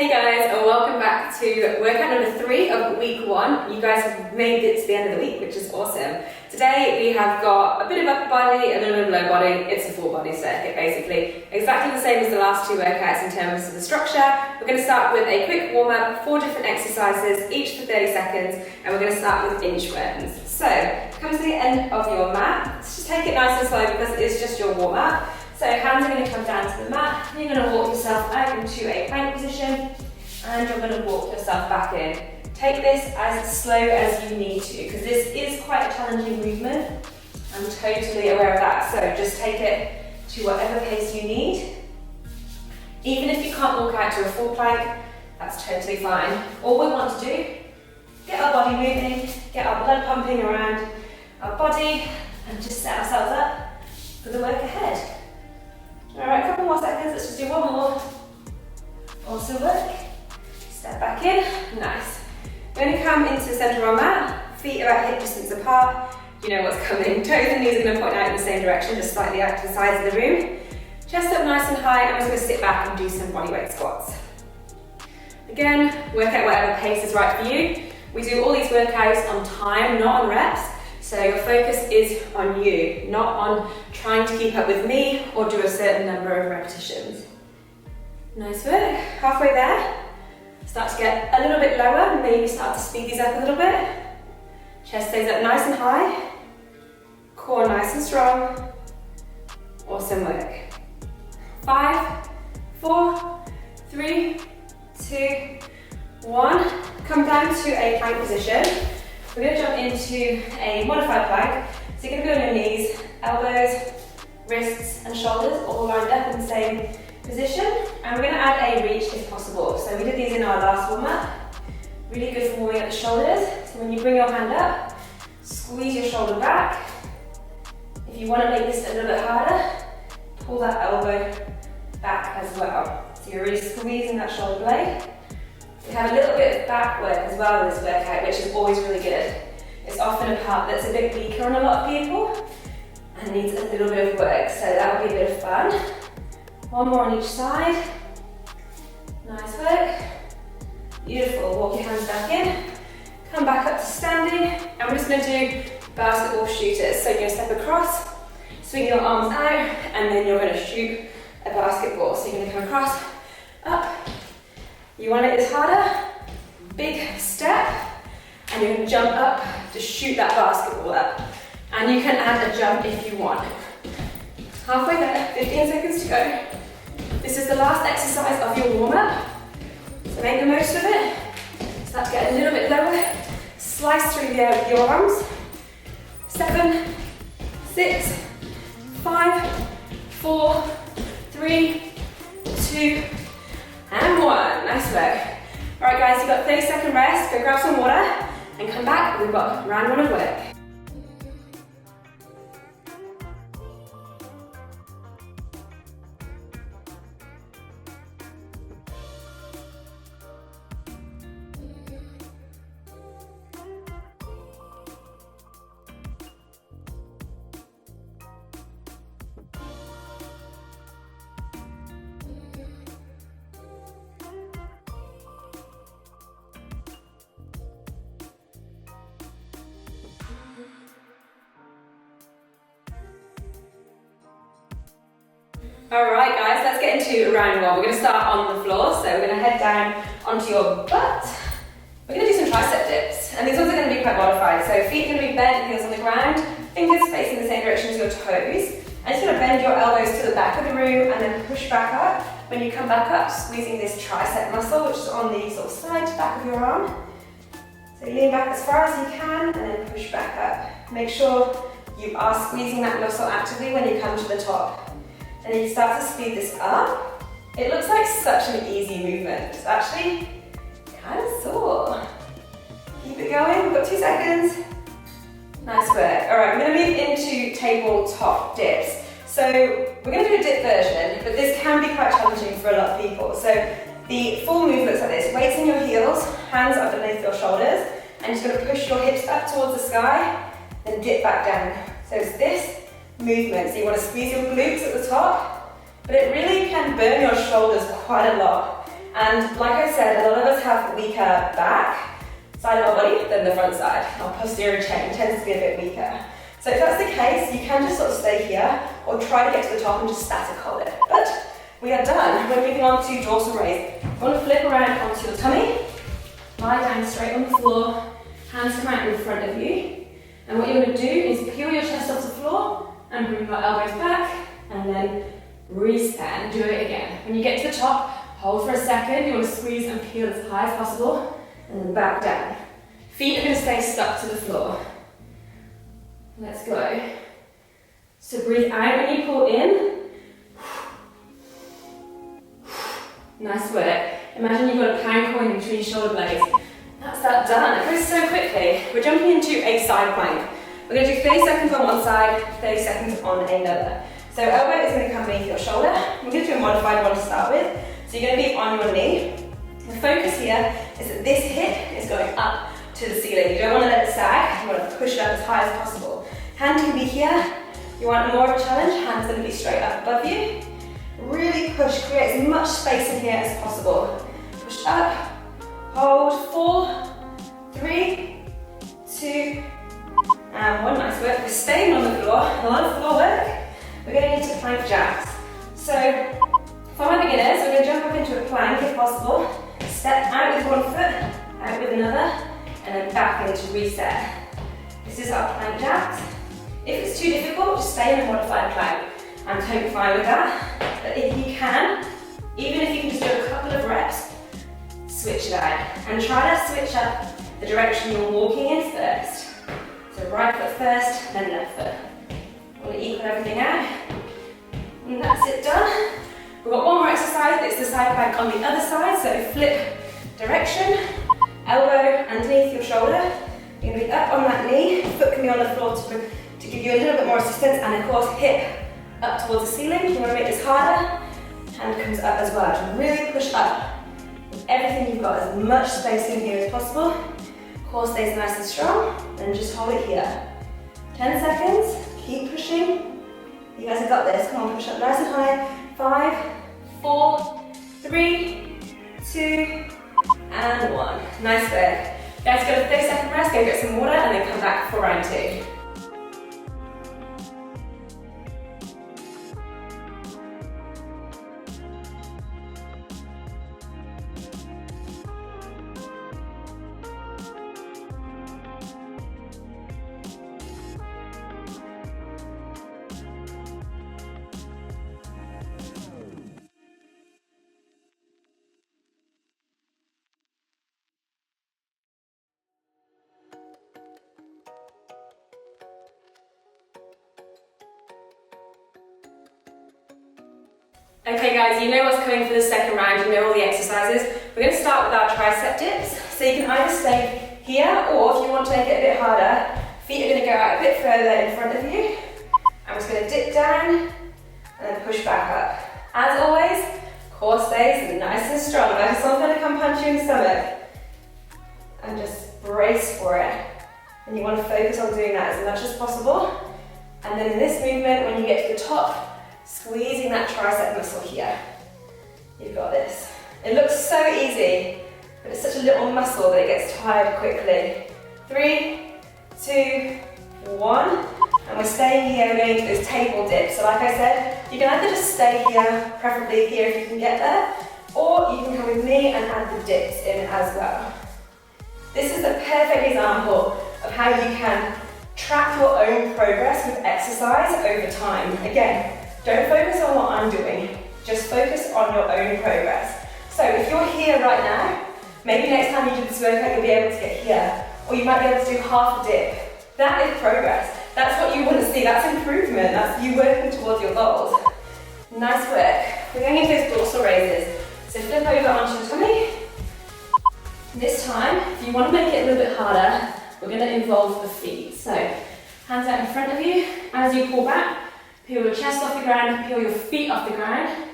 Hey guys, and welcome back to workout number 3 of week 1. You guys have made it to the end of the week, which is awesome. Today we have got a bit of upper body, a little bit of low body. It's a full body circuit basically. Exactly the same as the last 2 workouts in terms of the structure. We're going to start with a quick warm up, 4 different exercises, each for 30 seconds, and we're going to start with inchworms. So, come to the end of your mat. Let's just take it nice and slow because it is just your warm up. So hands are going to come down to the mat, and you're going to walk yourself out into a plank position, and you're going to walk yourself back in. Take this as slow as you need to, because this is quite a challenging movement. I'm totally aware of that, so just take it to whatever pace you need. Even if you can't walk out to a full plank, that's totally fine. All we want to do, get our body moving, get our blood pumping around our body, and just set ourselves up for the work ahead. Alright, a couple more seconds, let's just do one more. Awesome work. Step back in, nice. We're going to come into the centre of our mat, feet about hip distance apart. You know what's coming. Toes and knees are going to point out in the same direction, just slightly out to the sides of the room. Chest up nice and high, and I'm just going to sit back and do some bodyweight squats. Again, work out whatever pace is right for you. We do all these workouts on time, not on reps. So your focus is on you, not on trying to keep up with me or do a certain number of repetitions. Nice work. Halfway there. Start to get a little bit lower, maybe start to speed these up a little bit. Chest stays up nice and high. Core nice and strong. Awesome work. 5, 4, 3, 2, 1. Come down to a plank position. We're going to jump into a modified plank. So you're going to be on your knees, elbows, wrists and shoulders all lined up in the same position. And we're going to add a reach if possible. So we did these in our last warm up. Really good for warming up the shoulders. So when you bring your hand up, squeeze your shoulder back. If you want to make this a little bit harder, pull that elbow back as well. So you're really squeezing that shoulder blade. We have a little bit of back work as well in this workout, which is always really good. It's often a part that's a bit weaker on a lot of people and needs a little bit of work, so that will be a bit of fun. One more on each side. Nice work. Beautiful. Walk your hands back in. Come back up to standing, and we're just going to do basketball shooters. So you're going to step across, swing your arms out, and then you're going to shoot a basketball. So you're going to come across, up. You want it as harder, big step, and you're going to jump up to shoot that basketball up. And you can add a jump if you want. Halfway there, 15 seconds to go. This is the last exercise of your warm-up, so make the most of it. Start to get a little bit lower, slice through the air with your arms. 7, 6, 5, 4, 3, 2, and 1. Nice work. Alright guys, you've got 30-second rest. Go grab some water and come back. We've got round 1 of work. Alright guys, let's get into round 1. We're going to start on the floor, so we're going to head down onto your butt. We're going to do some tricep dips, and these ones are going to be quite modified. So feet are going to be bent, heels on the ground, fingers facing the same direction as your toes. And just going to bend your elbows to the back of the room and then push back up. When you come back up, squeezing this tricep muscle, which is on the sort of side to back of your arm. So lean back as far as you can and then push back up. Make sure you are squeezing that muscle actively when you come to the top. And then you start to speed this up. It looks like such an easy movement. It's actually kind of sore. Keep it going, we've got 2 seconds. Nice work. All right, we're gonna move into tabletop dips. So we're gonna do a dip version, but this can be quite challenging for a lot of people. So the full move looks like this. Weights in your heels, hands underneath your shoulders, and you're just gonna push your hips up towards the sky, then dip back down. So it's this movement. So you want to squeeze your glutes at the top, but it really can burn your shoulders quite a lot And like I said, a lot of us have weaker back side of our body than the front side. Our posterior chain tends to be a bit weaker. So if that's the case, you can just sort of stay here or try to get to the top and just static hold it. But we are done. We're moving on to dorsal raise. You want to flip around onto your tummy, lie down straight on the floor, hands come out in front of you. And what you're going to do is peel your chest off the floor and bring your elbows back and then reset and do it again. When you get to the top, hold for a second. You want to squeeze and peel as high as possible and then back down. Feet are going to stay stuck to the floor. Let's go. So breathe out when you pull in. Nice work. Imagine you've got a pound coin between your shoulder blades. That's that done. It goes so quickly. We're jumping into a side plank. We're going to do 30 seconds on one side, 30 seconds on another. So elbow is going to come beneath your shoulder. We're going to do a modified one to start with. So you're going to be on your knee. The focus here is that this hip is going up to the ceiling. You don't want to let it sag. You want to push it up as high as possible. Hand can be here. You want more of a challenge, hand's going to be straight up above you. Really push, create as much space in here as possible. Push up, hold, 4, 3, 2, and 1. Nice work. We're staying on the floor, a lot of floor work. We're going to get to plank jacks. So, for my beginners, we're going to jump up into a plank if possible. Step out with one foot, out with another, and then back into reset. This is our plank jacks. If it's too difficult, just stay in a modified plank. I'm totally fine with that. But if you can, even if you can just do a couple of reps, switch it out. And try to switch up the direction you're walking in first. So right foot first, then left foot. Want to equal everything out. And that's it done. We've got one more exercise, it's the side plank on the other side. So flip direction, elbow underneath your shoulder. You're going to be up on that knee, foot can be on the floor to give you a little bit more assistance, and of course hip up towards the ceiling. You want to make this harder, hand comes up as well. To really push up with everything you've got, as much space in here as possible. Core stays nice and strong, and just hold it here. 10 seconds, keep pushing. You guys have got this, come on, push up nice and high. 5, 4, 3, 2, and 1. Nice work. Guys, go to 30-second rest, go get some water, and then come back for round 2. Okay guys, you know what's coming for the second round, you know all the exercises. We're going to start with our tricep dips. So you can either stay here, or if you want to make it a bit harder, feet are going to go out a bit further in front of you. I'm just going to dip down and then push back up. As always, core stays nice and strong. Like someone's going to come punch you in the stomach. And just brace for it. And you want to focus on doing that as much as possible. And then in this movement, when you get to the top, squeezing that tricep muscle here. You've got this. It looks so easy, but it's such a little muscle that it gets tired quickly. 3, 2, 1. And we're staying here, we're going into those table dips. So like I said, you can either just stay here, preferably here if you can get there, or you can come with me and add the dips in as well. This is a perfect example of how you can track your own progress with exercise over time. Again, don't focus on what I'm doing, just focus on your own progress. So if you're here right now, maybe next time you do this workout you'll be able to get here, or you might be able to do half a dip. That is progress. That's what you want to see, that's improvement, that's you working towards your goals. Nice work. We're going into those dorsal raises. So flip over onto your tummy. This time, if you want to make it a little bit harder, we're going to involve the feet. So hands out in front of you. As you pull back, peel your chest off the ground, peel your feet off the ground,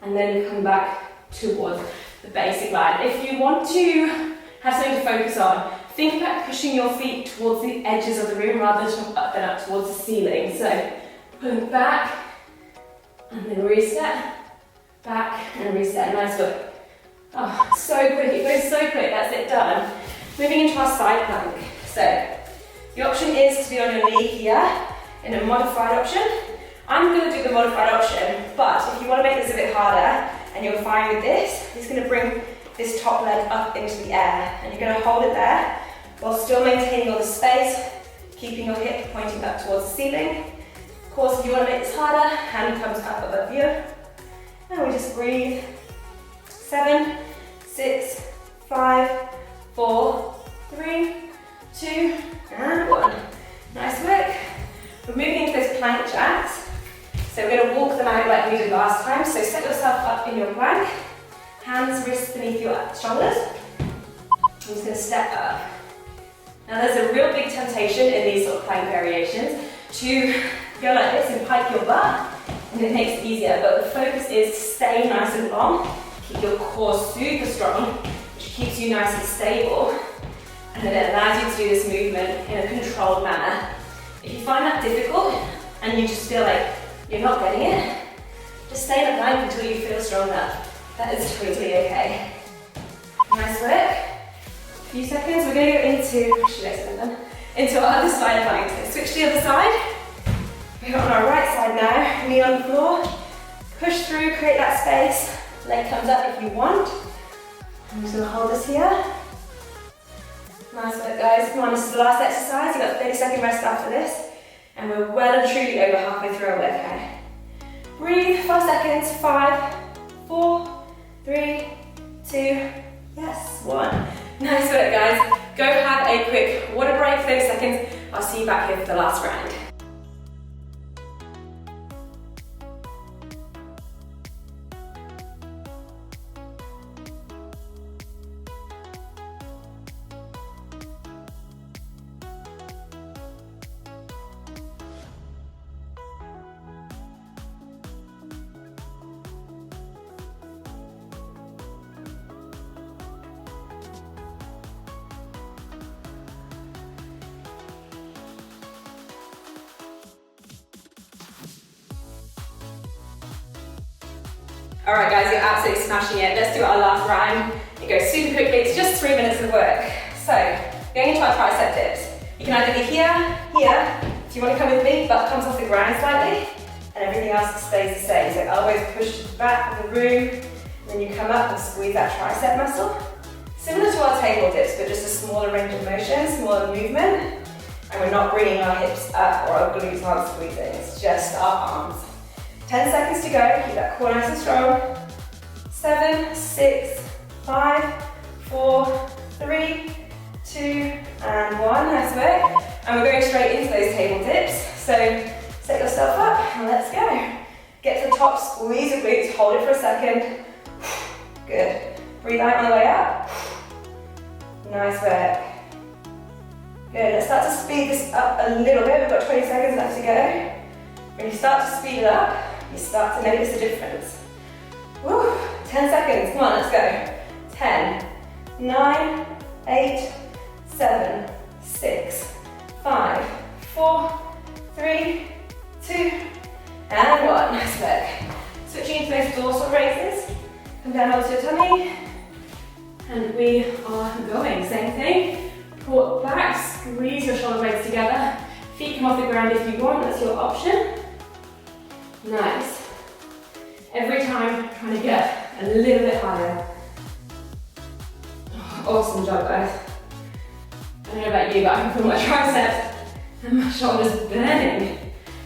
and then come back towards the basic line. If you want to have something to focus on, think about pushing your feet towards the edges of the room rather than up towards the ceiling. So pulling back, and then reset, back and reset. Nice work. Oh, so quick, it goes so quick, that's it, done. Moving into our side plank. So, the option is to be on your knee here in a modified option. I'm going to do the modified option, but if you want to make this a bit harder and you're fine with this, it's going to bring this top leg up into the air and you're going to hold it there while still maintaining all the space, keeping your hip pointing up towards the ceiling. Of course, if you want to make this harder, hand comes up above you. And we just breathe. 7, 6, 5, 4, 3, 2, and 1. Nice work. We're moving into those plank jacks. So we're going to walk them out like we did last time. So set yourself up in your plank. Hands, wrists beneath your shoulders. I'm just going to step up. Now there's a real big temptation in these sort of plank variations to go like this and pike your butt, and it makes it easier, but the focus is to stay nice and long, keep your core super strong, which keeps you nice and stable, and then it allows you to do this movement in a controlled manner. If you find that difficult, and you just feel like you're not getting it, just stay in a plank until you feel strong enough. That is totally okay. Nice work. A few seconds, we're going to go into our other side plank. So switch to the other side. We're on our right side now, knee on the floor. Push through, create that space. Leg comes up if you want. I'm just going to hold this here. Nice work, guys. Come on, this is the last exercise. You've got a 30-second rest after this. And we're well and truly over halfway through our workout. Breathe, 5 seconds. 5, 4, 3, 2, yes, 1. Nice work, guys. Go have a quick water break, 30 seconds. I'll see you back here for the last round. Alright guys, you're absolutely smashing it. Let's do our last round. It goes super quickly, it's just 3 minutes of work. So, going into our tricep dips. You can either be here, here. If you want to come with me, butt comes off the ground slightly, and everything else stays the same. So elbows push to the back of the room, and then you come up and squeeze that tricep muscle. Similar to our table dips, but just a smaller range of motion, smaller movement. And we're not bringing our hips up or our glutes aren't squeezing, it's just our arms. 10 seconds to go, keep that core nice and strong. 7, 6, 5, 4, 3, 2, and 1, nice work. And we're going straight into those table dips. So set yourself up and let's go. Get to the top, squeeze your glutes, hold it for a second. Good. Breathe out on the way up. Nice work. Good, let's start to speed this up a little bit. We've got 20 seconds left to go. When you start to speed it up, you start to notice the difference. Woo, 10 seconds, come on, let's go. 10, 9, 8, 7, 6, 5, 4, 3, 2, and 1. Nice work. Switching into those dorsal raises. Come down onto your tummy. And we are going. Same thing. Pull back, squeeze your shoulder blades together. Feet come off the ground if you want, that's your option. Nice. Every time trying to get a little bit higher. Awesome job, guys. I don't know about you, but I can feel my triceps and my shoulders burning.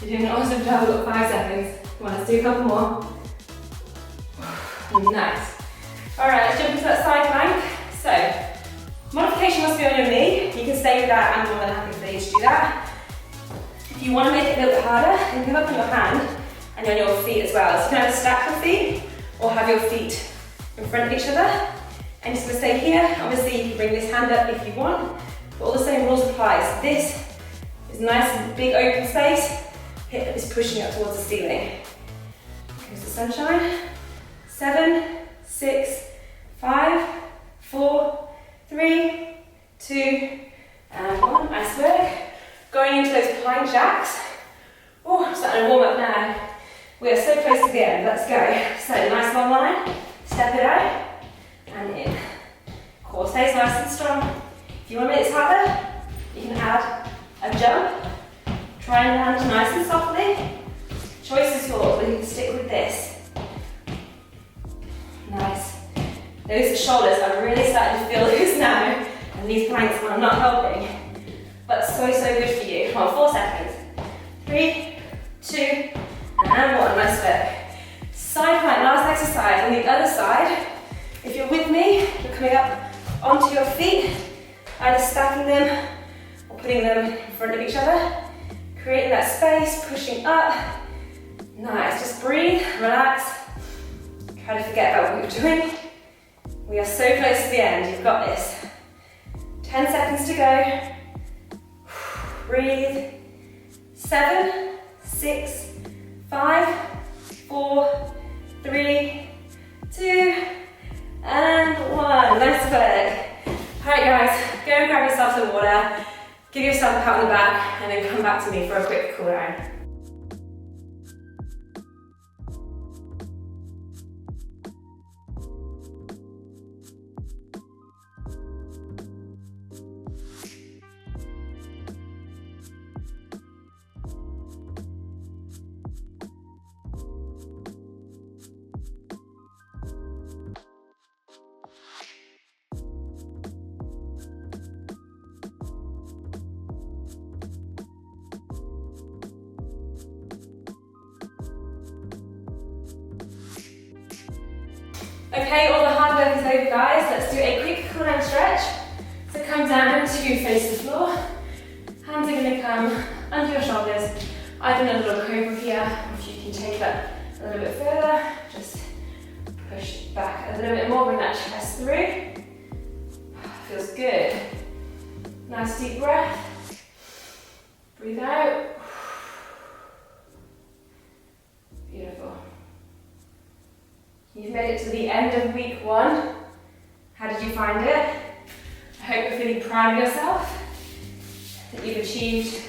You're doing an awesome job. We've got 5 seconds. Come on, let's do a couple more. Nice. Alright, let's jump into that side plank. So, modification must be on your knee. You can stay with that, I'm more than happy for you to do that. If you want to make it a little bit harder, you can come up on your hand and on your feet as well. So you can either stack your feet or have your feet in front of each other. And just going to stay here. Obviously, you can bring this hand up if you want, but all the same rules apply. So this is nice and big open space. Hip is pushing up towards the ceiling. Here's the sunshine. 7, 6, 5, 4, 3, 2, and 1. Nice work. Going into those plank jacks. Oh, I'm starting to warm up now. We are so close to the end. Let's go. So, nice long line. Step it out. stays nice and strong. If you want to make this harder, you can add a jump. Try and land nice and softly. Choice is yours, but you can stick with this. Nice. Those shoulders are really starting to feel loose now, and these planks are not helping. But so good for you. Come on, 4 seconds. 3, 2, and 1. Nice work. Side plank, last exercise. On the other side, if you're with me, you're coming up onto your feet, either stacking them or putting them in front of each other. Creating that space, pushing up. Nice, just breathe, relax. Try to forget about what you're doing. We are so close to the end, you've got this. 10 seconds to go. Breathe. 7, 6, 5, 4, 3, 2, and 1. Nice work. Alright guys, go and grab yourself some water, give yourself a pat on the back, and then come back to me for a quick cool down. Okay, all the hard work is over guys. Let's do a quick cool down stretch. So come down to face the floor. Hands are going to come under your shoulders. I've done a little cobra here. If you can take that a little bit further, just push back a little bit more, bring that chest through. Feels good. Nice deep breath. Breathe out. Beautiful. You've made it to the end of week 1. How did you find it? I hope you're feeling proud of yourself, that you've achieved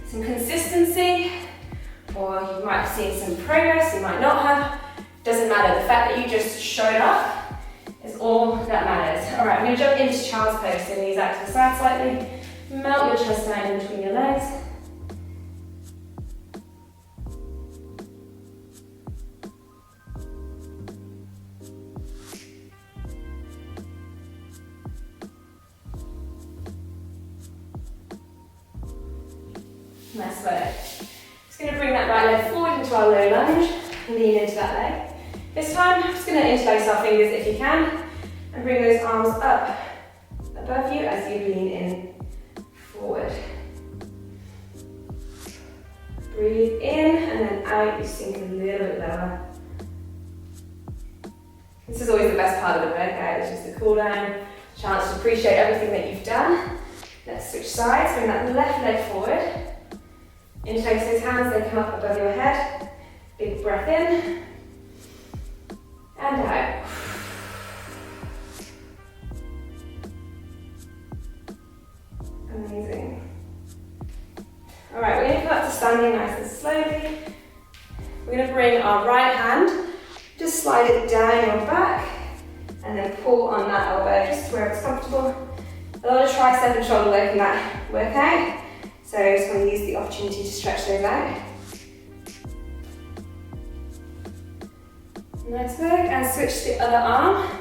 some consistency, or you might have seen some progress, you might not have. Doesn't matter, the fact that you just showed up is all that matters. Alright, I'm going to jump into child's pose, so knees out to the side slightly, melt your chest down in between your legs. Nice work. Just going to bring that right leg forward into our low lunge, lean into that leg. This time, I'm just going to interlace our fingers if you can, and bring those arms up above you as you lean in forward. Breathe in, and then out, you sink a little bit lower. This is always the best part of the workout, it's just the cool down, chance to appreciate everything that you've done. Let's switch sides, bring that left leg forward. Interlace those hands, they come up above your head. Big breath in. And out. Amazing. Alright, we're going to come up to standing nice and slowly. We're going to bring our right hand, just slide it down your back, and then pull on that elbow just to where it's comfortable. A lot of tricep and shoulder work in that workout. So I just want to use the opportunity to stretch those out. Nice work, and switch to the other arm.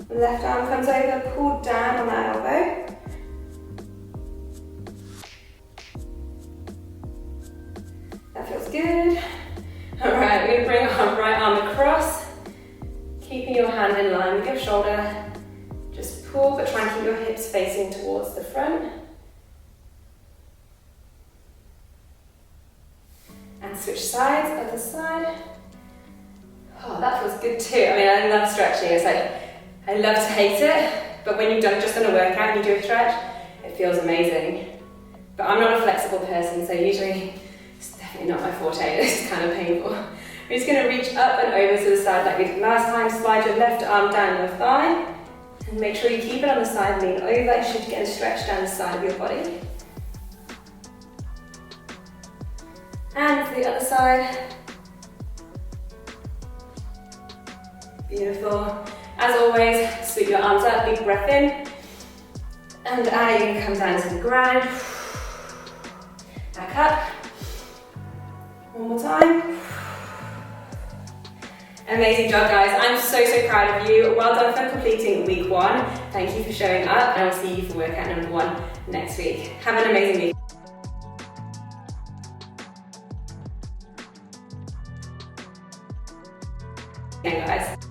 The left arm comes over, pull down on that elbow. That feels good. Alright, we're going to bring our right arm across, keeping your hand in line with your shoulder. Just pull, but try and keep your hips facing towards the front. And switch sides, other side. Oh, that feels good too. I mean, I love stretching. It's like, I love to hate it, but when you've just done a workout and you do a stretch, it feels amazing. But I'm not a flexible person, so usually it's definitely not my forte. It's kind of painful. We're just going to reach up and over to the side like we did last time. Slide your left arm down your thigh, and make sure you keep it on the side, lean over. You should get a stretch down the side of your body. And to the other side. Beautiful. As always, sweep your arms up, big breath in. And you're going to come down to the ground. Back up. One more time. Amazing job, guys. I'm so proud of you. Well done for completing week 1. Thank you for showing up, and I'll see you for workout number 1 next week. Have an amazing week. Guys.